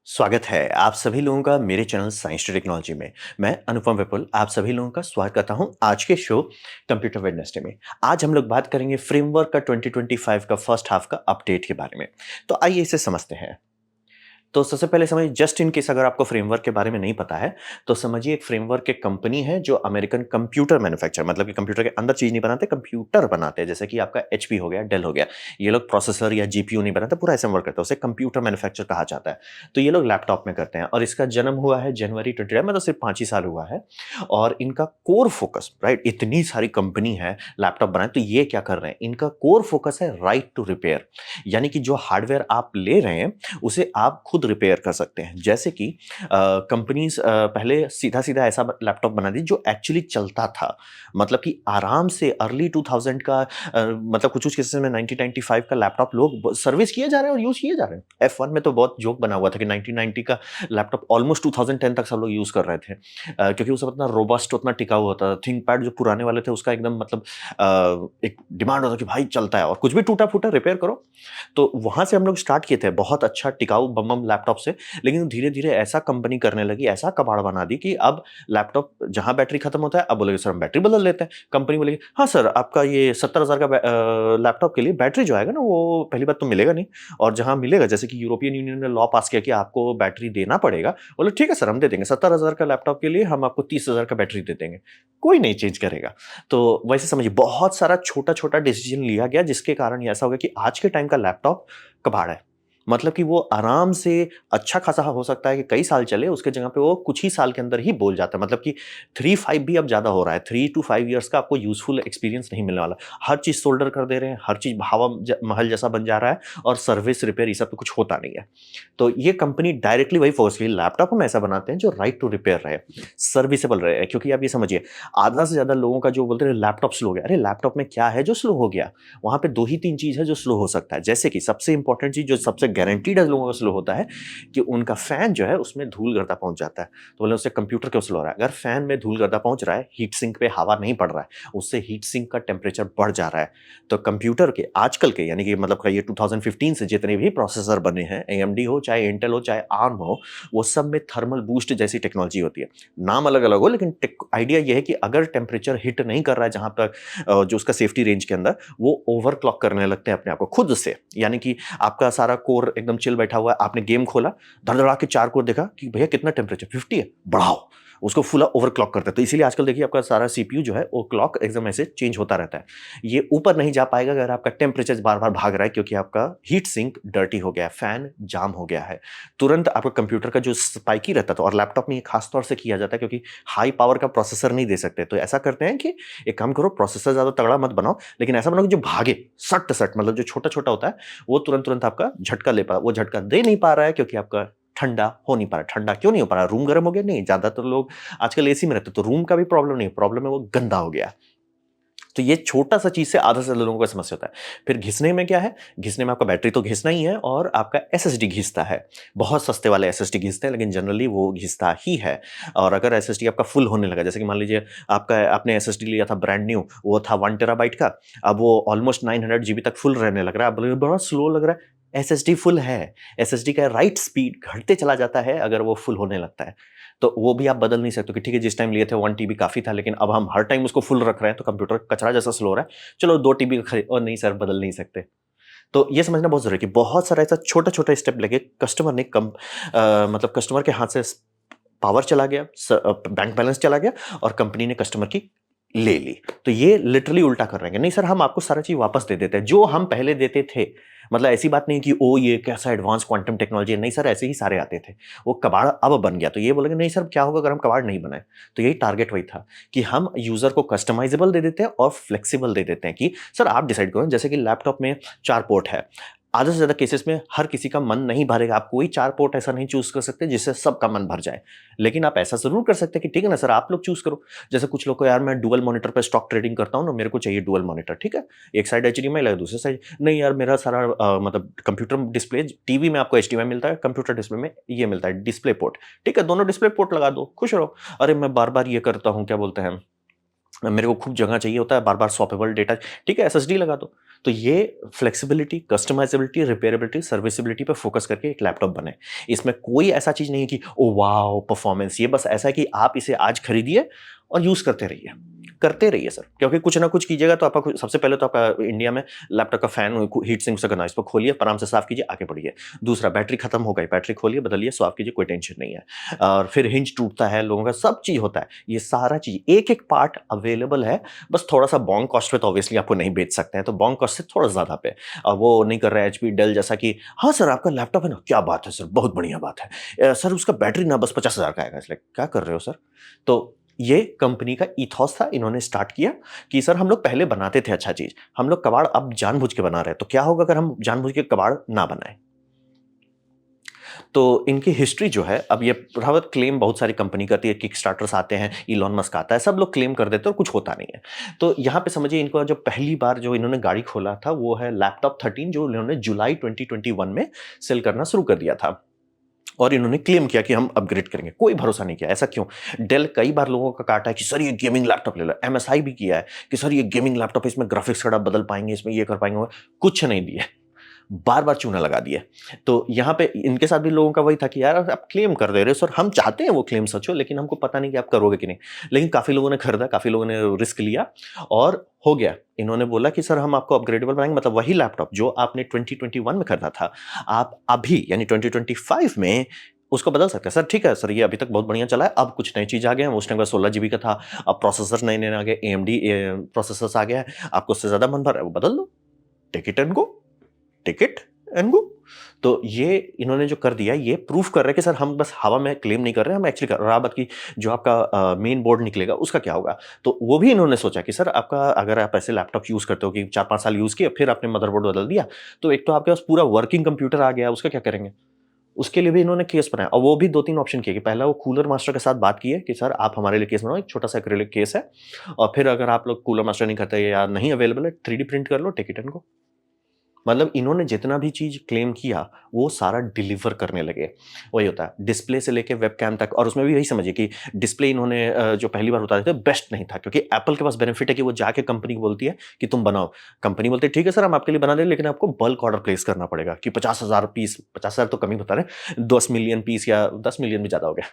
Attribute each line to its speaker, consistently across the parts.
Speaker 1: स्वागत है आप सभी लोगों का मेरे चैनल साइंस टू टेक्नोलॉजी में। मैं अनुपम विपुल आप सभी लोगों का स्वागत करता हूं आज के शो कंप्यूटर वेडनेसडे में। आज हम लोग बात करेंगे फ्रेमवर्क का 2025 का फर्स्ट हाफ का अपडेट के बारे में। तो आइए इसे समझते हैं। तो सबसे पहले समझिए, जस्ट इन केस अगर आपको फ्रेमवर्क के बारे में नहीं पता है, तो समझिए एक फ्रेमवर्क एक कंपनी है जो अमेरिकन कंप्यूटर मैन्युफैक्चर, मतलब कि कंप्यूटर के अंदर चीज नहीं बनाते, कंप्यूटर बनाते हैं। जैसे कि आपका एचपी हो गया, डेल हो गया। ये लोग प्रोसेसर या जीपीयू नहीं बनाते, पूरा असेंबल करते हैं, उसे कंप्यूटर मैन्युफैक्चर कहा जाता है। तो ये लोग लैपटॉप में करते हैं और इसका जन्म हुआ है जनवरी 20, मतलब सिर्फ 5 ही साल हुआ है। और इनका कोर फोकस, राइट, इतनी सारी कंपनी है लैपटॉप बनाए, तो ये क्या कर रहे हैं, इनका कोर फोकस है राइट टू रिपेयर। यानी कि जो हार्डवेयर आप ले रहे हैं उसे आप खुद रिपेयर कर सकते हैं। जैसे कि कंपनीज पहले सीधा सीधा ऐसा लैपटॉप बना दी जो एक्चुअली चलता था, मतलब कि आराम से अर्ली 2000 का मतलब कुछ कुछ केसेस में 1995 का लैपटॉप लोग सर्विस किए जा रहे हैं और यूज किए जा रहे हैं। F1 में तो बहुत जोक बना हुआ था कि 1990 का लैपटॉप ऑलमोस्ट 2010 तक सब लोग यूज कर रहे थे, क्योंकि वो सब इतना रोबस्ट, उतना टिकाऊ होता था। थिंकपैड जो पुराने वाले थे उसका एकदम मतलब एक डिमांड होता कि भाई चलता है, और कुछ भी टूटा फूटा रिपेयर करो। तो वहां से हम लोग स्टार्ट किए थे बहुत अच्छा टिकाऊ बम बम लैपटॉप से। लेकिन धीरे धीरे ऐसा कंपनी करने लगी, ऐसा कबाड़ बना दी कि अब लैपटॉप जहां बैटरी खत्म होता है, अब बोलेगे सर हम बैटरी बदल लेते हैं। कंपनी बोलेगी हाँ सर, आपका ये 70,000 का लैपटॉप के लिए बैटरी जो आएगा ना, वो पहली बात तो मिलेगा नहीं। और जहां मिलेगा, जैसे कि यूरोपियन यूनियन ने लॉ पास किया कि आपको बैटरी देना पड़ेगा, बोले ठीक है सर हम दे देंगे, 70,000 का लैपटॉप के लिए हम आपको 30,000 का बैटरी दे देंगे। कोई नहीं चेंज करेगा। तो वैसे समझिए बहुत सारा छोटा छोटा डिसीजन लिया गया, जिसके कारण ये ऐसा हो गया कि आज के टाइम का लैपटॉप कबाड़ है। मतलब कि वो आराम से अच्छा खासा हो सकता है कि कई साल चले, उसके जगह पे वो कुछ ही साल के अंदर ही बोल जाता है। मतलब कि 3-5 भी अब ज़्यादा हो रहा है, 3 to 5 years का आपको यूजफुल एक्सपीरियंस नहीं मिलने वाला। हर चीज़ सोल्डर कर दे रहे हैं, हर चीज़ हवा महल जैसा बन जा रहा है, और सर्विस रिपेयर ये सब तो कुछ होता नहीं है। तो ये कंपनी डायरेक्टली वही फोकस की, लैपटॉप हम ऐसा बनाते हैं जो राइट टू रिपेयर रहे, सर्विसेबल रहे। क्योंकि आप ये समझिए, आधा से ज़्यादा लोगों का जो बोलते हैं लैपटॉप स्लो हो गया, अरे लैपटॉप में क्या है जो स्लो हो गया? वहाँ पे 2 ही 3 चीज़ है जो स्लो हो सकता है। जैसे कि सबसे इंपॉर्टेंट चीज़ जो सबसे गारंटीड है लोगों का स्लो होता है, कि उनका फैन जो है उसमें धूल-गर्दा पहुँच जाता है। तो बोले उससे कंप्यूटर क्यों स्लो हो रहा है? अगर फैन में धूल-गर्दा पहुँच रहा है, हीट सिंक पे हवा नहीं पड़ रहा है, उससे हीट सिंक का टेम्परेचर बढ़ जा रहा है। तो कंप्यूटर के आजकल के, यानी कि मतलब ये 2015 से जितने भी प्रोसेसर बने हैं, एएमडी हो, चाहे इंटेल हो, चाहे आर्म हो, वो सब में थर्मल बूस्ट जैसी टेक्नोलॉजी होती है। नाम अलग-अलग हो, लेकिन आइडिया ये है कि अगर टेम्परेचर हिट नहीं कर रहा है जहाँ तक जो उसका सेफ्टी रेंज के अंदर, वो ओवरक्लॉक करने लगते हैं अपने आप को खुद से। यानी कि आपका सारा कोर एकदम चिल बैठा हुआ है, आपने गेम खोला, धड़धड़ा के 4 कोर देखा कि भैया कितना टेम्परेचर 50 है, बढ़ाओ, उसको फुल ओवरक्लॉक करते हैं। तो इसीलिए आजकल देखिए आपका सारा सीपीयू जो है वो क्लॉक एकदम ऐसे चेंज होता रहता है। ये ऊपर नहीं जा पाएगा अगर आपका टेम्परेचर बार-बार भाग रहा है, क्योंकि आपका हीट सिंक डर्टी हो गया है, फैन जाम हो गया है। तुरंत आपका कंप्यूटर का जो स्पाइकी रहता था, और लैपटॉप में ये खास तौर से किया जाता है क्योंकि हाई पावर का प्रोसेसर नहीं दे सकते। तो ऐसा करते हैं कि एक काम करो, प्रोसेसर ज़्यादा तगड़ा मत बनाओ, लेकिन ऐसा बनाओ कि जो भागे, सट-सट, मतलब जो छोटा-छोटा होता है, वो तुरंत-तुरंत आपका झटका ले पा, वो झटका दे नहीं पा रहा है क्योंकि आपका ठंडा हो नहीं पा रहा। ठंडा क्यों नहीं हो पा रहा? रूम गर्म हो गया? नहीं, ज़्यादातर लोग आजकल एसी में रहते हैं, तो रूम का भी प्रॉब्लम नहीं है, प्रॉब्लम है वो गंदा हो गया। तो ये छोटा-सा चीज़ से आधा से ज़्यादा लोगों को समस्या होता है। फिर घिसने में क्या है? घिसने में आपका बैटरी तो घिसना ही है, और आपका एसएसडी घिसता है। बहुत सस्ते वाले एसएसडी घिसते हैं, लेकिन जनरली वो घिसता ही है। और अगर एसएसडी आपका फुल होने लगा, जैसे कि मान लीजिए आपका आपने एसएसडी लिया था ब्रांड न्यू, वो था 1 टेराबाइट का, अब वो ऑलमोस्ट 900 जीबी तक फुल रहने लग रहा है। आप बोलोगे बड़ा स्लो लग रहा है। एसएसडी फुल है। एसएसडी का राइट स्पीड घटते चला जाता है अगर वो फुल होने लगता है। तो वो भी आप बदल नहीं सकते कि ठीक है जिस टाइम लिए थे 1 टीबी काफ़ी था, लेकिन अब हम हर टाइम उसको फुल रख रहे हैं, तो कंप्यूटर कचरा जैसा स्लो हो रहा है। चलो 2 टीबी का खरीद, और नहीं सर बदल नहीं सकते। तो ये समझना बहुत ज़रूरी है कि बहुत सारा ऐसा छोटा-छोटा स्टेप लेके कस्टमर ने मतलब कस्टमर के हाथ से पावर चला गया, बैंक बैलेंस चला गया, और कंपनी ने कस्टमर की ले ली। तो ये लिटरली उल्टा कर रहे हैं, नहीं सर हम आपको सारा चीज़ वापस दे देते हैं, जो हम पहले देते थे। मतलब ऐसी बात नहीं कि ओ ये कैसा एडवांस क्वांटम टेक्नोलॉजी है, नहीं सर ऐसे ही सारे आते थे। वो कबाड़ अब बन गया, तो ये बोलेंगे नहीं सर क्या होगा अगर हम कबाड़ नहीं बनाए? तो यही टारगेट वही था कि हम यूज़र को कस्टमाइजेबल दे देते हैं और फ्लेक्सिबल दे देते हैं कि सर आप डिसाइड करो। जैसे कि लैपटॉप में 4 पोर्ट है, आधे से ज़्यादा केसेस में हर किसी का मन नहीं भरेगा। आप कोई 4 पोर्ट ऐसा नहीं चूज़ कर सकते जिससे सबका मन भर जाए। लेकिन आप ऐसा ज़रूर कर सकते हैं कि ठीक है ना सर, आप लोग चूज़ करो। जैसे कुछ लोग को यार मैं डुअल मॉनिटर पे स्टॉक ट्रेडिंग करता हूँ ना, मेरे को चाहिए डुअल मॉनिटर, ठीक है? एक साइड एचडीएमआई लगा, दूसरी साइड नहीं यार मेरा सारा मतलब कंप्यूटर डिस्प्ले, टीवी में आपको एचडीएमआई मिलता है, कंप्यूटर डिस्प्ले में ये मिलता है डिस्प्ले पोर्ट। ठीक है, दोनों डिस्प्ले पोर्ट लगा दो, खुश रहो। अरे मैं बार-बार ये करता हूँ, क्या बोलते हैं, मेरे को खूब जगह चाहिए होता है, बार-बार स्वैपेबल डेटा, ठीक है, एसएसडी लगा दो। तो ये फ्लेक्सिबिलिटी, कस्टमाइजेबिलिटी, रिपेयरेबिलिटी, सर्विसिबिलिटी पे फोकस करके एक लैपटॉप बने। इसमें कोई ऐसा चीज़ नहीं है कि ओह वाओ! परफॉर्मेंस, ये बस ऐसा है कि आप इसे आज खरीदिए और यूज़ करते रहिए। करते रहिए सर, क्योंकि कुछ ना कुछ कीजिएगा तो आपका सबसे पहले तो आपका इंडिया में लैपटॉप का फैन हीट सिंक से करना, इसको खोलिए, आराम से साफ कीजिए, आगे बढ़िए। दूसरा, बैटरी खत्म हो गई, बैटरी खोलिए, बदलिए, स्वैप कीजिए, कोई टेंशन नहीं है। और फिर हिंज टूटता है लोगों का, सब चीज़ होता है। ये सारा चीज़ एक-एक पार्ट अवेलेबल है, बस थोड़ा-सा बोंग कॉस्ट पे तो ऑब्वियसली आपको नहीं बेच सकते हैं, तो बोंग कॉस्ट से थोड़ा ज़्यादा पे। वो नहीं कर रहा है एचपी, डेल जैसा कि हाँ सर आपका लैपटॉप है ना, क्या बात है सर, बहुत बढ़िया बात है। सर उसका बैटरी ना बस 50,000 का आएगा। इसलिए क्या कर रहे हो सर? तो ये कंपनी का ईथॉस था, इन्होंने स्टार्ट किया कि सर हम लोग पहले बनाते थे अच्छा चीज़, हम लोग कबाड़ अब जानबूझ के बना रहे हैं, तो क्या होगा अगर हम जानबूझ के कबाड़ ना बनाएँ? तो इनकी हिस्ट्री जो है, अब ये रावत क्लेम बहुत सारी कंपनी करती है, किकस्टार्टर्स आते हैं, इलॉन मस्क आता है, सब लोग क्लेम कर देते हैं और कुछ होता नहीं है। तो यहाँ पे समझिए इनको जो पहली बार जो इन्होंने गाड़ी खोला था वो है लैपटॉप 13, जो इन्होंने जुलाई 2021 में सेल करना शुरू कर दिया था। और इन्होंने क्लेम किया कि हम अपग्रेड करेंगे, कोई भरोसा नहीं किया। ऐसा क्यों? डेल कई बार लोगों का काटा है कि सर ये गेमिंग लैपटॉप ले लो, एमएसआई भी किया है कि सर ये गेमिंग लैपटॉप है, इसमें ग्राफिक्स कार्ड आप बदल पाएंगे, इसमें ये कर पाएंगे, कुछ नहीं दिए, बार-बार चूना लगा दिए। तो यहाँ पे इनके साथ भी लोगों का वही था कि यार आप क्लेम कर दे रहे हो सर, हम चाहते हैं वो क्लेम सच हो, लेकिन हमको पता नहीं कि आप करोगे कि नहीं। लेकिन काफ़ी लोगों ने खरीदा, काफ़ी लोगों ने रिस्क लिया और हो गया। इन्होंने बोला कि सर हम आपको अपग्रेडेबल बनाएँगे, मतलब वही लैपटॉप जो आपने 2021 में खरीदा था, आप अभी यानी 2025 में उसको बदल सकते हैं। सर ठीक है सर, ये अभी तक बहुत बढ़िया चला है, अब कुछ नई चीज़ आ गए हैं, उस टाइम का 16 जीबी का था, अब प्रोसेसर नए-नए आ गए, एएमडी प्रोसेसर्स आ गया है, आपको उससे ज़्यादा मन भर रहा है, वो बदल दो, take it and go. Take it and go. तो ये इन्होंने जो कर दिया, ये प्रूफ कर रहा है कि सर हम बस हवा में क्लेम नहीं कर रहे हैं, हम एक्चुअली कर रहा बात की जो आपका मेन बोर्ड निकलेगा उसका क्या होगा। तो वो भी इन्होंने सोचा कि सर आपका अगर आप ऐसे लैपटॉप यूज करते हो कि 4-5 साल यूज किए, फिर आपने मदरबोर्ड बदल दिया, तो एक तो आपके पास पूरा वर्किंग कंप्यूटर आ गया, उसका क्या करेंगे? उसके लिए भी इन्होंने केस बनाया और वो भी 2-3 ऑप्शन किए कि पहला वो कूलर मास्टर के साथ बात की है कि सर आप हमारे लिए केस बनाओ, एक छोटा सा एक्रिलिक केस है, और फिर अगर आप लोग कूलर मास्टर नहीं करते या नहीं अवेलेबल है, 3D प्रिंट कर लो, टेक इट एंड गो। मतलब इन्होंने जितना भी चीज़ क्लेम किया, वो सारा डिलीवर करने लगे। वही होता है, डिस्प्ले से लेके वेबकैम तक, और उसमें भी यही समझिए कि डिस्प्ले इन्होंने जो पहली बार बता रहे थे, बेस्ट नहीं था, क्योंकि एप्पल के पास बेनिफिट है कि वो जाके कंपनी को बोलती है कि तुम बनाओ। कंपनी बोलती है, ठीक है सर, हम आपके लिए बना दें, लेकिन आपको बल्क ऑर्डर प्लेस करना पड़ेगा कि 50,000 पीस, 50,000 तो कम ही बता रहे हैं, 10 मिलियन पीस, या 10 मिलियन भी ज़्यादा हो गया।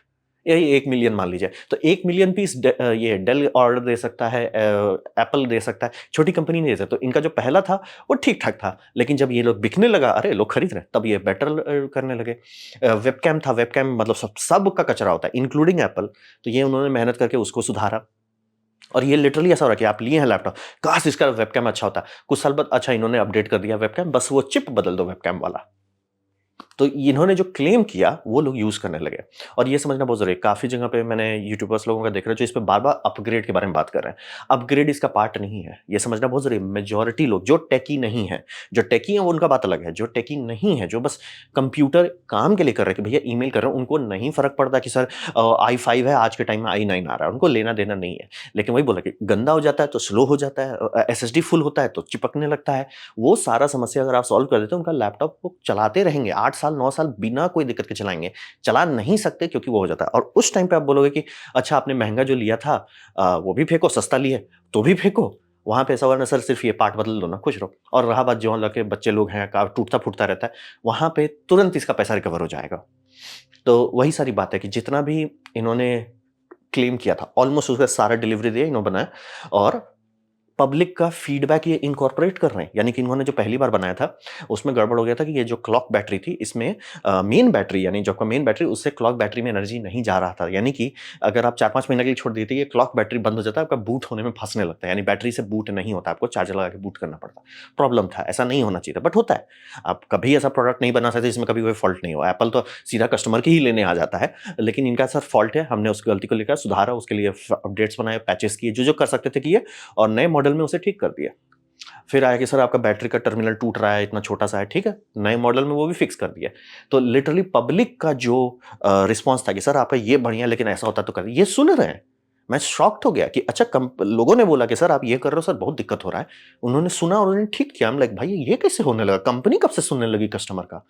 Speaker 1: यही 1 मिलियन मान लीजिए। तो 1 मिलियन पीस ये डेल ऑर्डर दे सकता है, एप्पल दे सकता है, छोटी कंपनी नहीं दे सकती। तो इनका जो पहला था, वो ठीक-ठाक था, लेकिन जब ये लोग बिकने लगा, अरे! लोग खरीद रहे हैं, तब ये बेटर करने लगे। वेबकैम था, वेबकैम मतलब सबका कचरा होता है, इंक्लूडिंग एप्पल, तो ये उन्होंने मेहनत करके उसको सुधारा। और ये लिटरली ऐसा हो रहा है कि आप लिए हैं लैपटॉप, काश इसका वेबकैम अच्छा होता। कुछ साल बाद अच्छा इन्होंने अपडेट कर दिया वेबकैम, बस वो चिप बदल दो वेबकैम वाला। तो इन्होंने जो क्लेम किया, वो लोग यूज़ करने लगे, और ये समझना बहुत ज़रूरी है। काफ़ी जगह पे मैंने यूट्यूबर्स लोगों का देख रहा हूँ जो इस पे बार-बार अपग्रेड के बारे में बात कर रहे हैं। अपग्रेड इसका पार्ट नहीं है, ये समझना बहुत ज़रूरी है। मेजॉरिटी लोग जो टेकी नहीं है, जो टेकी हैं वो उनका बात अलग है, जो टेकी नहीं है, जो बस कंप्यूटर काम के लिए कर रहे हैं कि भैया ईमेल कर रहे हैं, उनको नहीं फ़र्क पड़ता कि सर i5 है, आज के टाइम में i9 आ रहा है, उनको लेना-देना नहीं है। लेकिन वही बोला कि गंदा हो जाता है तो स्लो हो जाता है, एसएसडी फुल होता है तो चिपकने लगता है। वो सारा समस्या अगर आप सॉल्व कर देते हो, उनका लैपटॉप वो चलाते रहेंगे 8 साल 9 साल बिना कोई दिक्कत के चलाएँगे। चला नहीं सकते क्योंकि वो हो जाता है, और उस टाइम पे आप बोलोगे कि अच्छा आपने महँगा जो लिया था वो भी फेंको, सस्ता लिए तो भी फेंको। वहाँ पे ऐसा हुआ ना सर, सिर्फ़ ये पार्ट बदल दो ना, खुश रहो। और रहा बात जो लगे बच्चे लोग हैं, कार टूटता-फूटता रहता है, वहाँ पे तुरंत इसका पैसा रिकवर हो जाएगा। तो वही सारी बात है कि जितना भी इन्होंने क्लेम किया था, ऑलमोस्ट उसका सारा डिलीवरी दिया इन्होंने बनाया, और पब्लिक का फीडबैक ये इनकॉर्पोरेट कर रहे हैं। यानी कि इन्होंने जो पहली बार बनाया था, उसमें गड़बड़ हो गया था कि ये जो क्लॉक बैटरी थी, इसमें मेन बैटरी, यानी जो आपका मेन बैटरी, उससे क्लॉक बैटरी में एनर्जी नहीं जा रहा था। यानी कि अगर आप 4-5 महीने के लिए छोड़ देते, ये क्लॉक बैटरी बंद हो जाता है, आपका बूट होने में फँसने लगता है, यानी बैटरी से बूट नहीं होता, आपको चार्जर लगा के बूट करना पड़ता है। प्रॉब्लम था, ऐसा नहीं होना चाहिए था, बट होता है। आप कभी ऐसा प्रोडक्ट नहीं बना सकते जिसमें कभी कोई फॉल्ट नहीं हो। एप्पल तो सीधा कस्टमर के ही लेने आ जाता है, लेकिन इनका सर फॉल्ट है, हमने उस गलती को लेकर सुधारा, उसके लिए अपडेट्स बनाए, पैचेस किए, जो-जो कर सकते थे किए, और नए मॉडल में उसे ठीक कर दिया। फिर आया कि सर आपका बैटरी का टर्मिनल टूट रहा है, इतना छोटा-सा है, ठीक है। नए मॉडल में वो भी फिक्स कर दिया। तो लिटरली पब्लिक का जो रिस्पॉन्स था कि सर आपका ये बढ़िया, लेकिन ऐसा होता तो कर, ये सुन रहे हैं। मैं शॉक्ड हो गया कि अच्छा, लोगों ने बोला कि सर आप ये कर रहे हो सर, बहुत दिक्कत हो रहा है। उन्होंने सुना और उन्होंने ठीक किया। आई एम लाइक भाई ये कैसे होने लगा? कंपनी कब से सुनने लगी कस्टमर का?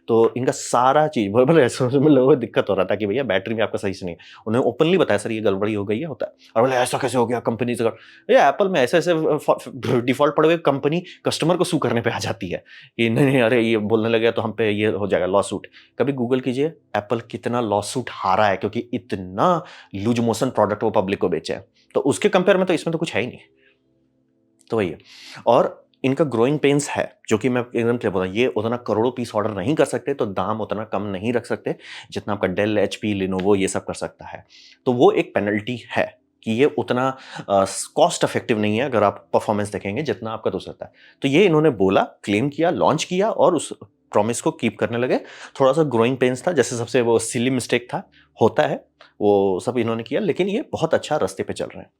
Speaker 1: तो इनका सारा चीज़ मतलब ऐसा में लोगों को दिक्कत हो रहा था कि भैया बैटरी में आपका सही से नहीं है। उन्होंने ओपनली बताया सर ये गड़बड़ी हो गई है, होता है। और बोले ऐसा कैसे हो गया कंपनी से ये एप्पल में ऐसे-ऐसे डिफ़ॉल्ट पड़े हुए कंपनी कस्टमर को सू करने पे आ जाती है कि नहीं, नहीं अरे ये बोलने लगे तो हम पे ये हो जाएगा लॉसूट। कभी गूगल कीजिए एप्पल कितना लॉसूट हारा है क्योंकि इतना लूज़ मोशन प्रोडक्ट वो पब्लिक को बेचा है। तो उसके कंपेयर में तो इसमें तो कुछ है ही नहीं। तो वही है। और इनका ग्रोइंग पेन्स है, जो कि मैं एकदम क्लियर बोल रहा हूँ, ये उतना करोड़ों पीस ऑर्डर नहीं कर सकते, तो दाम उतना कम नहीं रख सकते, जितना आपका डेल, एचपी, लिनोवो ये सब कर सकता है। तो वो एक पेनल्टी है कि ये उतना कॉस्ट इफेक्टिव नहीं है, अगर आप परफॉर्मेंस देखेंगे, जितना आपका हो सकता है। तो ये इन्होंने बोला, क्लेम किया, लॉन्च किया और उस प्रॉमिस को कीप करने लगे। थोड़ा-सा ग्रोइंग पेन्स था, जैसे सबसे वो सिली मिस्टेक था, होता है, वो सब इन्होंने किया, लेकिन ये बहुत अच्छा रास्ते पे चल रहे हैं।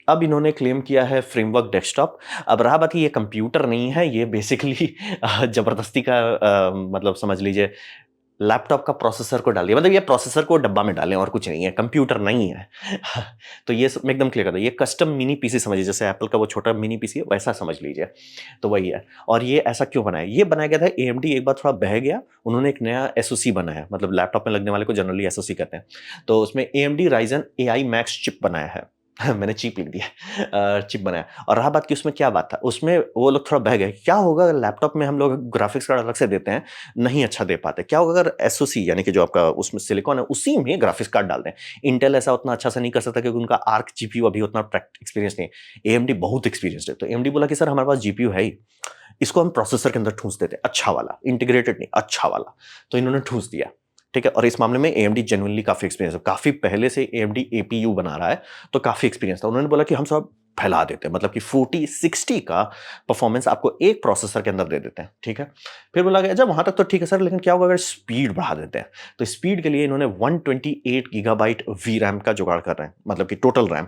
Speaker 1: अब इन्होंने क्लेम किया है फ्रेमवर्क डेस्कटॉप। अब रहा बात कि ये कंप्यूटर नहीं है, ये बेसिकली ज़बरदस्ती का मतलब समझ लीजिए लैपटॉप का प्रोसेसर को डाल दिया। मतलब ये प्रोसेसर को डब्बा में डालें और कुछ नहीं है, कंप्यूटर नहीं है। तो ये मैं एकदम क्लियर कर दूँ, ये कस्टम मिनी पीसी समझिए, जैसे एप्पल का वो छोटा मिनी पीसी है, वैसा समझ लीजिए। तो वही है। और ये ऐसा क्यों बनाया? ये बनाया गया था, एएमडी एक बार थोड़ा बह गया, उन्होंने एक नया एसओसी बनाया, मतलब लैपटॉप में लगने वाले को जनरली एसओसी कहते हैं। तो उसमें AMD risen AI max chip बनाया है। मैंने चिप लिख दिया, चिप बनाया। और रहा बात कि उसमें क्या बात था, उसमें वो लोग थोड़ा बह गए, क्या होगा अगर लैपटॉप में हम लोग ग्राफिक्स कार्ड अलग से देते हैं, नहीं अच्छा दे पाते, क्या होगा अगर एसओसी यानी कि जो आपका उसमें सिलिकॉन है उसी में ग्राफिक्स कार्ड डाल दें। इंटेल ऐसा उतना अच्छा से नहीं कर सकता क्योंकि उनका आर्क जीपीयू अभी उतना एक्सपीरियंस नहीं है, एएमडी बहुत एक्सपीरियंस्ड है। तो एएमडी बोला कि सर हमारे पास जीपीयू है ही, इसको हम प्रोसेसर के अंदर ठूस देते हैं, अच्छा वाला, इंटीग्रेटेड नहीं, अच्छा वाला। तो इन्होंने ठूस दिया, ठीक है। और इस मामले में एएमडी जेन्युइनली काफी एक्सपीरियंस है, काफी पहले से एएमडी एपीयू बना रहा है, तो काफी एक्सपीरियंस था। उन्होंने बोला कि हम सब फैला देते हैं, मतलब कि 40-60 का परफॉर्मेंस आपको एक प्रोसेसर के अंदर दे देते हैं, ठीक है। फिर बोला गया जब वहां तक तो ठीक है सर, लेकिन क्या होगा अगर स्पीड बढ़ा देते हैं? तो स्पीड के लिए इन्होंने 128 गीगाबाइट वी रैम का जुगाड़ कर रहे हैं, मतलब कि टोटल रैम।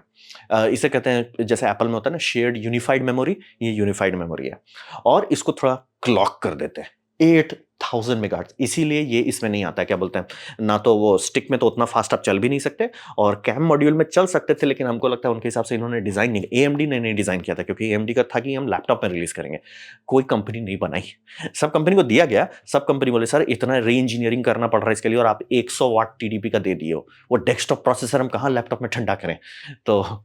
Speaker 1: इसे कहते हैं, जैसे एप्पल में होता है ना शेयर्ड यूनिफाइड मेमोरी, ये यूनिफाइड मेमोरी है। और इसको थोड़ा क्लॉक कर देते हैं 8000 मेगाहर्ट्ज़, इसीलिए ये इसमें नहीं आता है, क्या बोलते हैं, ना तो वो स्टिक में तो उतना फास्ट आप चल भी नहीं सकते, और कैम मॉड्यूल में चल सकते थे, लेकिन हमको लगता है उनके हिसाब से इन्होंने डिज़ाइन नहीं, एएमडी ने नहीं डिज़ाइन किया था, क्योंकि एएमडी का था कि हम लैपटॉप में रिलीज़ करेंगे। कोई कंपनी नहीं बनाई। सब कंपनी को दिया गया, सब कंपनी बोले सर इतना री-इंजीनियरिंग करना पड़ रहा है इसके लिए, और आप 100 वाट टीडीपी का दे दिए हो। वो डेस्कटॉप प्रोसेसर हम कहाँ लैपटॉप में ठंडा करें? तो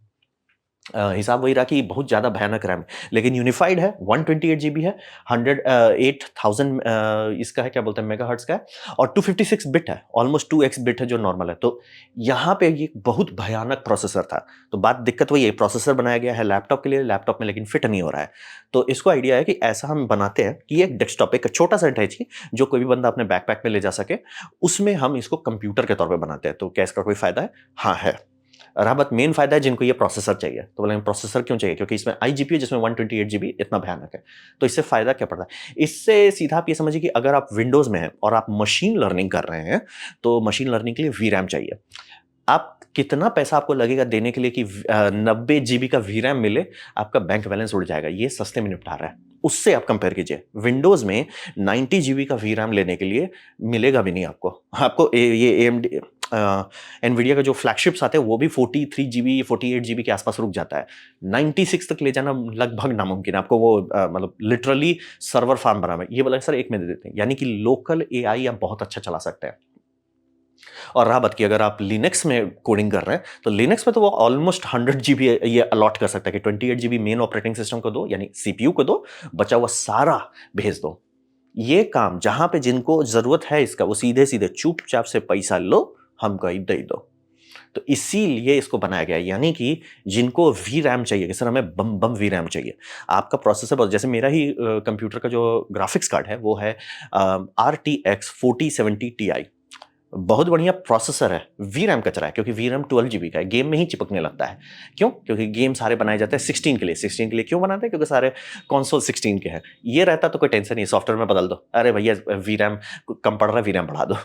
Speaker 1: हिसाब वही रहा कि बहुत ज़्यादा भयानक रैम है, लेकिन यूनिफाइड है, 128 जीबी है, 8000 इसका है, क्या बोलते हैं, मेगाहर्ट्ज़ का है, और 256 बिट है, ऑलमोस्ट 2x बिट है जो नॉर्मल है। तो यहाँ पे ये बहुत भयानक प्रोसेसर था। तो बात दिक्कत वही है, प्रोसेसर बनाया गया है लैपटॉप के लिए, लैपटॉप में लेकिन फिट नहीं हो रहा है। तो इसको आइडिया है कि ऐसा हम बनाते हैं कि एक डेस्कटॉप, एक छोटा सा अटैच ही, जो कोई भी बंदा अपने बैकपैक में ले जा सके, उसमें हम इसको कंप्यूटर के तौर पे बनाते हैं। तो क्या इसका कोई फायदा है? हाँ है। रहा बात मेन फायदा है जिनको ये प्रोसेसर चाहिए, तो बोलेंगे प्रोसेसर क्यों चाहिए? क्योंकि इसमें iGPU जिसमें 128 जीबी इतना भयानक है। तो इससे फायदा क्या पड़ता है? इससे सीधा आप ये समझिए कि अगर आप विंडोज में हैं और आप मशीन लर्निंग कर रहे हैं, तो मशीन लर्निंग के लिए वीरैम चाहिए। आप कितना पैसा आपको लगेगा देने के लिए कि 90 जीबी का वीरैम मिले, आपका बैंक बैलेंस उड़ जाएगा। ये सस्ते में निपटा रहा है। उससे आप कंपेयर कीजिए, विंडोज में 90 जीबी का वीरैम लेने के लिए मिलेगा भी नहीं आपको। आपको ये एएमडी एनवीडिया का जो फ्लैगशिप्स आते हैं वो भी 43 जीबी 48 जीबी के आसपास रुक जाता है। 96 तक ले जाना लगभग नामुमकिन है। आपको वो मतलब लिटरली सर्वर फार्म बना है। ये बोला सर एक में दे देते हैं, यानी कि लोकल एआई आप बहुत अच्छा चला सकते हैं। और रहा बात की अगर आप लिनक्स में कोडिंग कर रहे हैं, तो लिनक्स में तो वो ऑलमोस्ट 100 जीबी ये अलॉट कर सकता है कि 28 जीबी मेन ऑपरेटिंग सिस्टम को दो, यानी सीपीयू को दो, बचा हुआ सारा भेज दो। ये काम जहां पे जिनको जरूरत है इसका, वो सीधे सीधे चुपचाप से पैसा लो, हमको ही दे दो। तो इसीलिए इसको बनाया गया है, यानी कि जिनको वी रैम चाहिए कि सर हमें बम बम वी रैम चाहिए, आपका प्रोसेसर, जैसे मेरा ही कंप्यूटर का जो ग्राफिक्स कार्ड है वो है RTX 4070 Ti, बहुत बढ़िया प्रोसेसर है, वी रैम कचरा है, क्योंकि वी रैम 12 जीबी का है, गेम में ही चिपकने लगता है। क्यों? क्योंकि गेम सारे बनाए जाते हैं 16 के लिए। 16 के लिए क्यों बनाते हैं? क्योंकि सारे कंसोल 16 के हैं। ये रहता तो कोई टेंशन नहीं, सॉफ्टवेयर में बदल दो, अरे भैया वी रैम कम पड़ रहा है, वी रैम बढ़ा दो,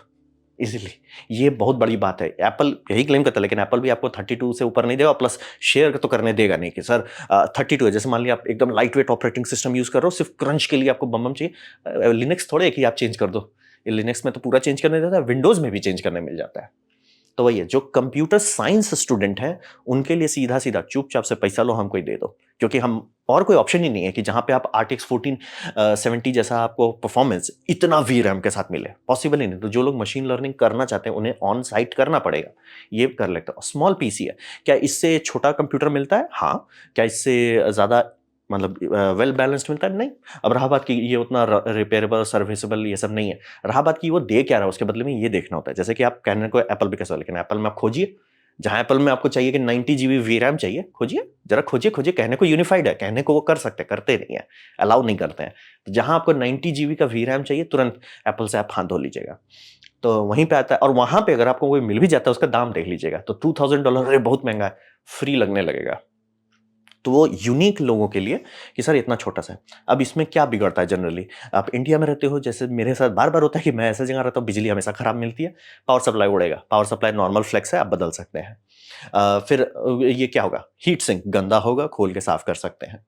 Speaker 1: इजीली। ये बहुत बड़ी बात है। एप्पल यही क्लेम करता है, लेकिन एप्पल भी आपको 32 से ऊपर नहीं देगा, प्लस शेयर तो करने देगा नहीं कि सर 32 है। जैसे मान लिया आप एकदम light weight operating system use कर रहे हो, सिर्फ क्रंच के लिए आपको बम चाहिए, लिनक्स थोड़े एक ही आप चेंज कर दो। लिनक्स में तो पूरा चेंज करने देता है, विंडोज में भी चेंज करने मिल जाता है। तो वही है, जो कंप्यूटर साइंस स्टूडेंट हैं उनके लिए सीधा सीधा चुपचाप से पैसा लो, हमको ही दे दो, क्योंकि हम और कोई ऑप्शन ही नहीं है कि जहां पे आप RTX 1470 जैसा आपको परफॉर्मेंस इतना VRAM के साथ मिले, पॉसिबल ही नहीं। तो जो लोग मशीन लर्निंग करना चाहते हैं उन्हें ऑन साइट करना पड़ेगा, ये कर लेते हैं। स्मॉल पीसी है, क्या इससे छोटा कंप्यूटर मिलता है? हाँ। क्या इससे ज्यादा मतलब वेल बैलेंस्ड मिलता है? नहीं। अब रहा बात कि ये उतना रिपेयरेबल सर्विसेबल ये सब नहीं है, रहा बात कि वो दे क्या रहा है उसके बदले में, ये देखना होता है। जैसे कि आप कहने को एप्पल भी कैसा, लेकिन एप्पल में आप खोजिए, जहां एप्पल में आपको चाहिए कि 90 GB VRAM चाहिए, खोजिए जरा, खोजिए खोजिए। कहने को यूनिफाइड है, कहने को वो कर सकते हैं, करते नहीं है, अलाउ नहीं करते हैं। तो जहां आपको 90 GB का VRAM चाहिए, तुरंत एप्पल से आप हाथ धो लीजिएगा, तो वहीं पे आता है। और वहां पे अगर आपको कोई मिल भी जाता है, उसका दाम देख लीजिएगा, तो $2000, अरे बहुत महंगा है, फ्री लगने लगेगा। तो वो यूनिक लोगों के लिए कि सर इतना छोटा सा है। अब इसमें क्या बिगड़ता है? जनरली आप इंडिया में रहते हो, जैसे मेरे साथ बार बार होता है कि मैं ऐसा जगह रहता हूँ, बिजली हमेशा खराब मिलती है, पावर सप्लाई उड़ेगा। पावर सप्लाई नॉर्मल फ्लेक्स है, आप बदल सकते हैं। फिर ये क्या होगा, हीट सिंक गंदा होगा, खोल के साफ कर सकते हैं।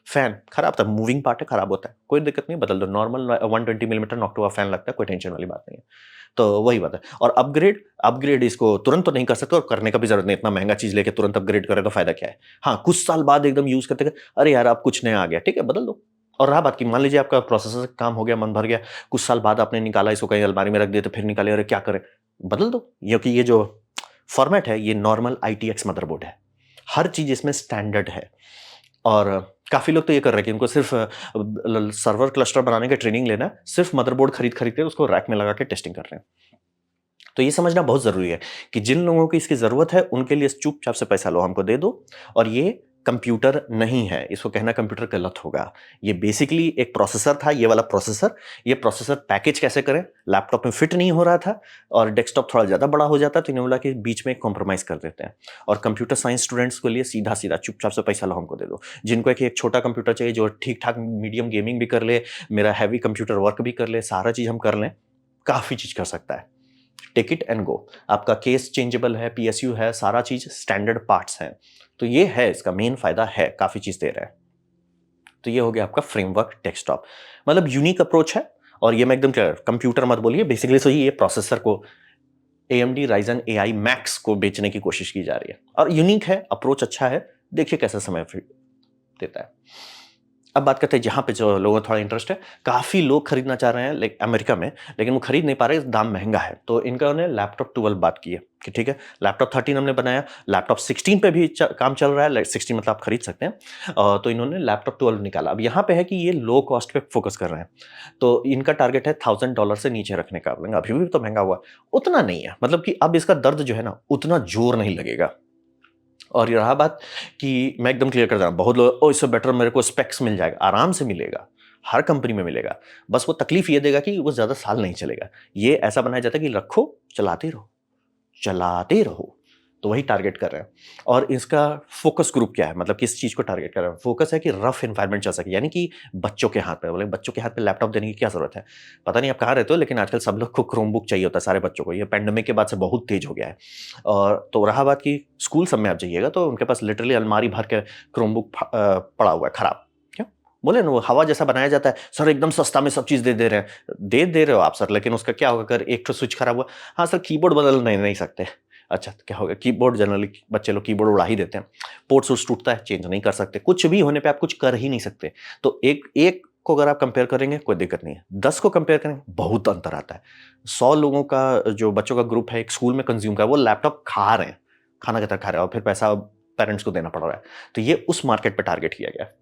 Speaker 1: फैन खराब था, मूविंग पार्ट है, खराब होता है, कोई दिक्कत नहीं, बदल दो। नॉर्मल 120 mm नॉक्टिवा फैन लगता है, कोई टेंशन वाली बात नहीं है। तो वही बात है। और अपग्रेड, अपग्रेड इसको तुरंत तो नहीं कर सकते, और करने का भी जरूरत नहीं। इतना महंगा चीज लेके तुरंत अपग्रेड करें तो फायदा क्या है? हाँ, कुछ साल बाद एकदम यूज करते अरे यार अब कुछ नया आ गया, ठीक है बदल दो। और रहा बात की, मान लीजिए आपका प्रोसेसर काम हो गया, मन भर गया, कुछ साल बाद आपने निकाला इसको, कहीं अलमारी में रख दिया, तो फिर निकाले, अरे क्या करें, बदल दो। क्योंकि ये जो फॉर्मेट है, ये नॉर्मल ITX मदरबोर्ड है, हर चीज इसमें स्टैंडर्ड है। और काफी लोग तो ये कर रहे हैं कि उनको सिर्फ सर्वर क्लस्टर बनाने का ट्रेनिंग लेना है, सिर्फ मदरबोर्ड खरीद खरीद के उसको रैक में लगा के टेस्टिंग कर रहे हैं। तो ये समझना बहुत जरूरी है कि जिन लोगों को इसकी जरूरत है उनके लिए चुपचाप से पैसा लो, हमको दे दो। और ये कंप्यूटर नहीं है, इसको कहना कंप्यूटर गलत होगा। ये बेसिकली एक प्रोसेसर था, ये वाला प्रोसेसर। ये प्रोसेसर पैकेज कैसे करें, लैपटॉप में फिट नहीं हो रहा था, और डेस्कटॉप थोड़ा ज्यादा बड़ा हो जाता, तो इन्होंने बोला कि बीच में कॉम्प्रोमाइज कर देते हैं। और कंप्यूटर साइंस स्टूडेंट्स के लिए सीधा सीधा चुपचाप से पैसा लो, हमको दे दो। जिनको एक छोटा कंप्यूटर चाहिए, जो ठीक ठाक मीडियम गेमिंग भी कर ले, मेरा हैवी कंप्यूटर वर्क भी कर ले, सारा चीज हम कर लें, काफी चीज कर सकता है। Take it and go. आपका केस चेंजेबल है, PSU है, सारा चीज स्टैंडर्ड पार्ट्स हैं। तो ये है, इसका मेन फायदा है, काफी चीज दे रहा है। तो ये हो गया आपका फ्रेमवर्क डेस्कटॉप, मतलब यूनिक अप्रोच है। और ये मैं एकदम क्लियर, कंप्यूटर मत बोलिए, बेसिकली सो ये प्रोसेसर को AMD Ryzen AI Max को बेचने की कोशिश की जा रही है, और यूनिक है, अप्रोच अच्छा है। देखिए कैसा समय देता है। अब बात करते हैं जहाँ पे जो लोगों को थोड़ा इंटरेस्ट है, काफ़ी लोग खरीदना चाह रहे हैं अमेरिका में, लेकिन वो खरीद नहीं पा रहे, दाम महंगा है। तो इनका उन्हें लैपटॉप 12 बात की है कि ठीक है, लैपटॉप 13 हमने बनाया, लैपटॉप 16 पे भी काम चल रहा है, 16 मतलब आप खरीद सकते हैं। तो इन्होंने लैपटॉप 12 निकाला। अब यहाँ पे है कि ये लो कॉस्ट पे फोकस कर रहे हैं, तो इनका टारगेट है $1000 से नीचे रखने का। अभी भी तो महंगा हुआ, उतना नहीं है, मतलब कि अब इसका दर्द जो है ना, उतना जोर नहीं लगेगा। और ये रहा बात कि मैं एकदम क्लियर कर रहा हूं, बहुत लोग ओ इससे बेटर मेरे को स्पेक्स मिल जाएगा, आराम से मिलेगा, हर कंपनी में मिलेगा। बस वो तकलीफ ये देगा कि वो ज्यादा साल नहीं चलेगा। ये ऐसा बनाया जाता है कि रखो, चलाते रहो, चलाते रहो। तो वही टारगेट कर रहे हैं। और इसका फोकस ग्रुप क्या है, मतलब किस चीज को टारगेट कर रहे हैं? फोकस है कि रफ एनवायरनमेंट चल सके, यानी कि बच्चों के हाथ पे, बोले बच्चों के हाथ पे लैपटॉप देने की क्या जरूरत है? पता नहीं आप कहाँ रहते हो, लेकिन आजकल सब लोग को क्रोमबुक चाहिए होता है, सारे बच्चों को। ये पेंडेमिक के बाद से बहुत तेज हो गया है। और तो रहा बात कि स्कूल सब में आप जाइएगा तो उनके पास लिटरली अलमारी भर के क्रोमबुक पड़ा हुआ है, खराब। क्यों? बोले ना, वो हवा जैसा बनाया जाता है, सर एकदम सस्ता में सब चीज दे रहे हैं। दे रहे हो आप सर, लेकिन उसका क्या होगा अगर एक तो स्विच खराब हुआ? हाँ सर, कीबोर्ड बदल नहीं सकते। अच्छा, तो क्या होगा? कीबोर्ड जनरली बच्चे लोग कीबोर्ड उड़ा ही देते हैं, पोर्ट सोर्स टूटता है, चेंज नहीं कर सकते, कुछ भी होने पे आप कुछ कर ही नहीं सकते। तो एक एक को अगर आप कंपेयर करेंगे कोई दिक्कत नहीं है, 10 को कंपेयर करेंगे बहुत अंतर आता है। 100 लोगों का जो बच्चों का ग्रुप है एक स्कूल में कंज्यूम का, वो लैपटॉप खा रहे हैं, खाना की तरह खा रहे हैं, और फिर पैसा पेरेंट्स को देना पड़ रहा है। तो ये उस मार्केट पे टारगेट किया गया है।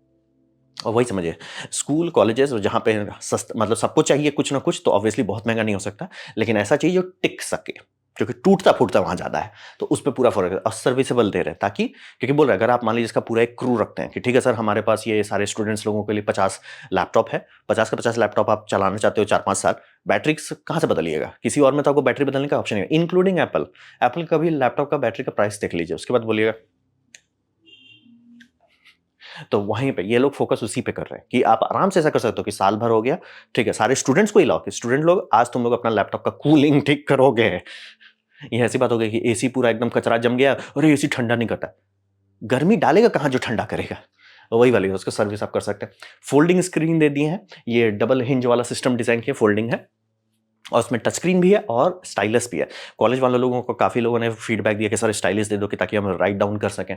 Speaker 1: और वही समझिए, स्कूल कॉलेजेस जहाँ पे सस्ता, मतलब सबको चाहिए कुछ ना कुछ, तो ऑब्वियसली बहुत महंगा नहीं हो सकता, लेकिन ऐसा चाहिए जो टिक सके, क्योंकि टूटता फूटता वहां ज्यादा है। तो उस पर पूरा फर्क है। और सर्विसेबल दे रहे हैं, ताकि क्योंकि बोल रहे हैं, अगर आप मान लीजिए इसका पूरा एक क्रू रखते हैं कि ठीक है सर, हमारे पास ये सारे स्टूडेंट्स लोगों के लिए 50 लैपटॉप है, 50 का 50 लैपटॉप आप चलाना चाहते हो 4-5 साल, बैटरी कहाँ से बदलिएगा? किसी और में तो आपको बैटरी बदलने का ऑप्शन है, इंक्लूडिंग एप्पल। एप्पल का भी लैपटॉप का बैटरी का प्राइस देख लीजिए, उसके बाद बोलिएगा। तो वहीं पे ये लोग फोकस उसी पे कर रहे हैं कि आप आराम से ऐसा कर सकते हो कि साल भर हो गया, ठीक है, सारे स्टूडेंट्स को ही लाओ कि स्टूडेंट लोग आज तुम लोग अपना लैपटॉप का कूलिंग ठीक करोगे। ये ऐसी बात हो गई कि एसी पूरा एकदम कचरा जम गया, और एसी ठंडा नहीं करता, गर्मी डालेगा कहाँ जो ठंडा करेगा? वही वाली उसका सर्विस आप कर सकते हैं। फोल्डिंग स्क्रीन दे दिए हैं, ये डबल हिंज वाला सिस्टम डिजाइन किया, फोल्डिंग है। और उसमें टच स्क्रीन भी है और स्टाइलस भी है। कॉलेज वाले लोगों को काफ़ी लोगों ने फीडबैक दिया कि सर स्टाइलस दे दो कि ताकि हम राइट डाउन कर सकें।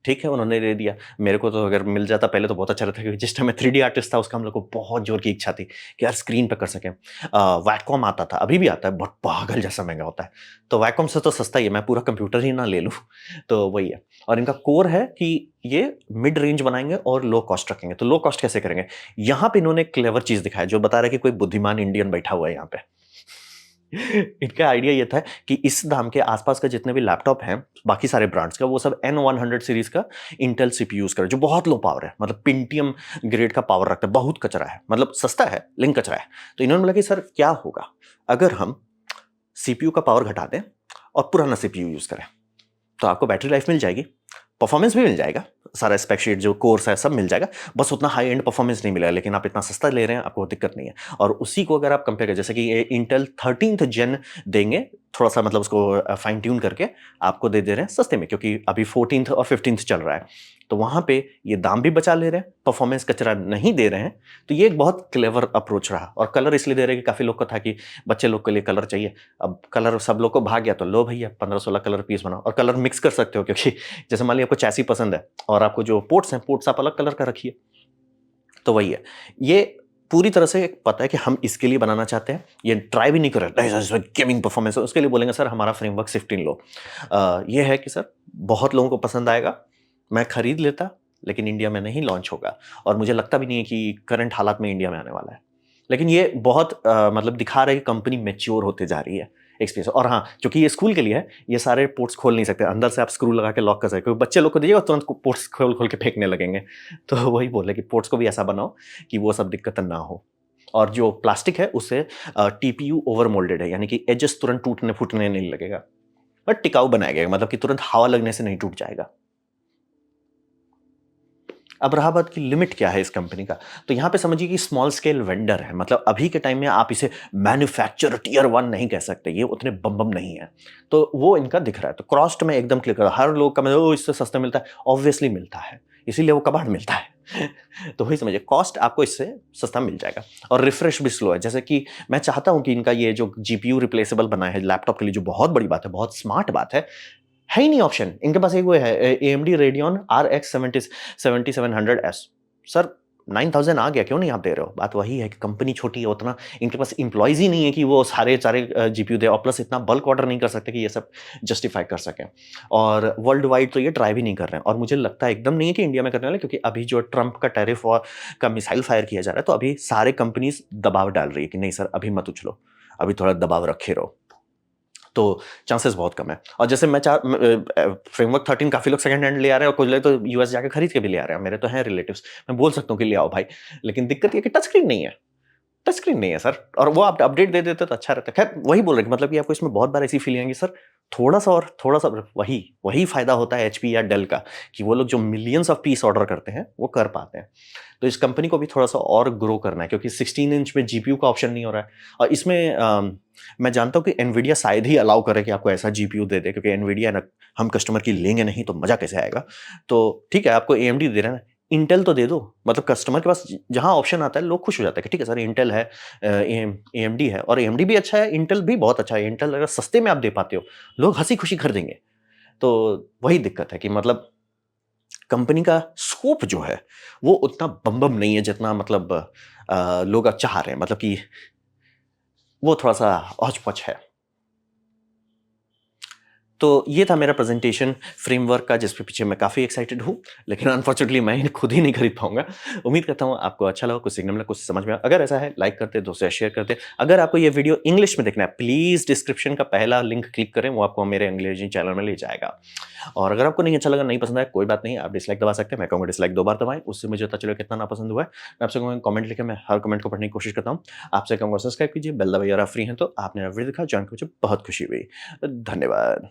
Speaker 1: ठीक है, उन्होंने दे दिया। मेरे को तो अगर मिल जाता पहले तो बहुत अच्छा रहता, क्योंकि जिस टाइम मैं 3D आर्टिस्ट था उसका हम लोग को बहुत जोर की इच्छा थी कि यार स्क्रीन पे कर सकें। वैटकॉम आता था, अभी भी आता है, बट पागल जैसा महँगा होता है। तो वैटकॉम से तो सस्ता ही है, मैं पूरा कंप्यूटर ही ना ले लूँ। तो वही है। और इनका कोर है कि ये मिड रेंज बनाएँगे और लो कॉस्ट रखेंगे। तो लो कॉस्ट कैसे करेंगे? यहाँ पे इन्होंने एक क्लेवर चीज़ दिखाया जो बता रहा है कि कोई बुद्धिमान इंडियन बैठा हुआ है यहाँ पे। इनका आइडिया ये था कि इस दाम के आसपास के जितने भी लैपटॉप हैं, बाकी सारे ब्रांड्स का, वो सब N100 सीरीज का इंटेल सीपीयू यूज करे, जो बहुत लो पावर है, मतलब पेंटियम ग्रेड का पावर रखता है, बहुत कचरा है, मतलब सस्ता है लेकिन कचरा है। तो इन्होंने बोला कि सर क्या होगा अगर हम सीपीयू का पावर घटा दें और पुराना सीपीयू यूज करें, तो आपको बैटरी लाइफ मिल जाएगी, परफॉर्मेंस भी मिल जाएगा, सारा स्पेक शीट जो कोर्स है सब मिल जाएगा, बस उतना हाई एंड परफॉर्मेंस नहीं मिलेगा, लेकिन आप इतना सस्ता ले रहे हैं, आपको दिक्कत नहीं है। और उसी को अगर आप कंपेयर करें, जैसे कि ये इंटेल 13th जेन देंगे, थोड़ा सा मतलब उसको फाइन ट्यून करके आपको दे दे रहे हैं सस्ते में, क्योंकि अभी 14th और 15th चल रहा है, तो वहां पे ये दाम भी बचा ले रहे हैं, परफॉर्मेंस कचरा नहीं दे रहे हैं। तो ये एक बहुत क्लेवर अप्रोच रहा। और कलर इसलिए दे रहे हैं कि काफी लोग को था कि बच्चे लोग के लिए कलर चाहिए, अब कलर सब लोग को भाग गया, तो लो भैया 15-16 कलर पीस बनाओ, और कलर मिक्स कर सकते हो, क्योंकि जैसे मान लिया आपको चैसी पसंद है और आपको जो पोर्ट्स हैं, पोर्ट्स आप अलग कलर का रखिए। तो वही है, ये पूरी तरह से पता है कि हम इसके लिए बनाना चाहते हैं, ये ट्राई भी नहीं कर रहे गेमिंग परफॉर्मेंस, उसके लिए बोलेंगे सर हमारा फ्रेमवर्क 15 लो। ये है कि सर बहुत लोगों को पसंद आएगा, मैं खरीद लेता, लेकिन इंडिया में नहीं लॉन्च होगा, और मुझे लगता भी नहीं है कि करंट हालात में इंडिया में आने वाला है। लेकिन ये बहुत मतलब दिखा रहा है कि कंपनी मैच्योर होते जा रही है एक्सपीरियंस। और हाँ, क्योंकि ये स्कूल के लिए है, ये सारे पोर्ट्स खोल नहीं सकते, अंदर से आप स्क्रू लगा के लॉक कर सकते, क्योंकि बच्चे लोग को दीजिएगा तुरंत पोर्ट्स खोल खोल के फेंकने लगेंगे। तो वही बोले कि पोर्ट्स को भी ऐसा बनाओ कि वो सब दिक्कत ना हो। और जो प्लास्टिक है उससे टीपीयू ओवर मोल्डेड है, यानी कि एजेस तुरंत टूटने फूटने नहीं लगेगा, बट टिकाऊ बनाया गया, मतलब कि तुरंत हवा लगने से नहीं टूट जाएगा। अब रहा बात की लिमिट क्या है इस कंपनी का, तो यहाँ पे समझिए कि स्मॉल स्केल वेंडर है, मतलब अभी के टाइम में आप इसे मैन्युफैक्चर टियर 1 नहीं कह सकते, ये उतने बम बम नहीं है। तो वो इनका दिख रहा है, तो कॉस्ट में एकदम क्लियर कर, हर लोग का मतलब ओ इससे सस्ता मिलता है, ऑब्वियसली मिलता है, इसीलिए वो कबाड़ मिलता है। तो वही समझिए, कॉस्ट आपको इससे सस्ता मिल जाएगा। और रिफ्रेश भी स्लो है, जैसे कि मैं चाहता हूं कि इनका ये जो जीपीयू रिप्लेसेबल बना है लैपटॉप के लिए, जो बहुत बड़ी बात है, बहुत स्मार्ट बात है ही नहीं ऑप्शन। इनके पास एक वो है AMD Radeon RX 7700S। Sir 9000 आ गया, क्यों नहीं आप दे रहे हो? बात वही है कि कंपनी छोटी है, उतना इनके पास एम्प्लॉयज ही नहीं है कि वो सारे सारे जीपीयू दे, और प्लस इतना बल्क ऑर्डर नहीं कर सकते कि ये सब जस्टिफाई कर सकें। और वर्ल्ड वाइड तो ये ट्राई भी नहीं कर रहे हैं, और मुझे लगता है एकदम नहीं है कि इंडिया में करने वाले, क्योंकि अभी जो ट्रंप का टैरिफ वॉर का मिसाइल फायर किया जा रहा है, तो अभी सारे कंपनीज दबाव डाल रही है कि नहीं सर अभी मत उछलो, अभी थोड़ा दबाव रखे रहो। तो चांसेस बहुत कम है। और जैसे मैं फ्रेमवर्क 13 काफी लोग सेकंड हैंड ले आ रहे हैं, और कुछ लोग तो यूएस जाके खरीद के भी ले आ रहे हैं, मेरे तो हैं रिलेटिव्स, मैं बोल सकता हूँ कि ले आओ भाई, लेकिन दिक्कत ये कि टच स्क्रीन नहीं है, टच स्क्रीन नहीं है सर, और वो आप अपडेट दे देते तो अच्छा रहता। खैर वही बोल रहे कि मतलब कि आपको इसमें बहुत बार ऐसी फीलिंग आएगी सर थोड़ा सा और थोड़ा सा, वही वही फायदा होता है एचपी या डेल का, कि वो लोग जो मिलियंस ऑफ पीस ऑर्डर करते हैं वो कर पाते हैं। तो इस कंपनी को भी थोड़ा सा और ग्रो करना है, क्योंकि 16 इंच में जीपीयू का ऑप्शन नहीं हो रहा है। और इसमें मैं जानता हूँ कि एनवीडिया शायद ही अलाउ करे कि आपको ऐसा जीपीयू दे दे, क्योंकि एनवीडिया ना, हम कस्टमर की लेंगे नहीं तो मजा कैसे आएगा। तो ठीक है, आपको एएमडी दे रहे हैं ना, इंटेल तो दे दो, मतलब कस्टमर के पास जहां ऑप्शन आता है लोग खुश हो जाते हैं कि ठीक है सर इंटेल है, एएमडी है, और एएमडी भी अच्छा है, इंटेल भी बहुत अच्छा है। इंटेल अगर सस्ते में आप दे पाते हो, लोग हंसी खुशी खरीदेंगे। तो वही दिक्कत है कि मतलब कंपनी का स्कोप जो है वो उतना बम बम नहीं है जितना मतलब लोग चाह रहे हैं, मतलब कि वो थोड़ा सा औच पौच है। तो ये था मेरा प्रेजेंटेशन फ्रेमवर्क का, जिसके पीछे मैं काफ़ी एक्साइटेड हूँ, लेकिन अनफॉर्चुनेटली मैं इन्हें खुद ही नहीं खरीद पाऊंगा। उम्मीद करता हूँ आपको अच्छा लगा, कुछ सिग्नल मिला, कुछ समझ में आया। अगर ऐसा है लाइक करते, दोस्तों से शेयर करते। अगर आपको ये वीडियो इंग्लिश में देखना है, प्लीज़ डिस्क्रिप्शन का पहला लिंक क्लिक करें, वो आपको मेरे अंग्रेजी चैनल में ले जाएगा। और अगर आपको नहीं अच्छा लगा, नहीं पसंद आया, कोई बात नहीं, आप डिसलाइक दबा सकते हैं। मैं कहूँगा डिसलाइक 2 बार दबाएं, उससे मुझे पता चलेगा कितना नापसंद हुआ है। मैं आपसे कहूँगा कमेंट लिखे, मैं हर कमेंट को पढ़ने की कोशिश करता हूँ। आपसे कहूँगा सब्सक्राइब कीजिए, बेल दबाइए, अगर आप फ्री हैं तो। आपने वीडियो देखा, जान के मुझे बहुत खुशी हुई। धन्यवाद।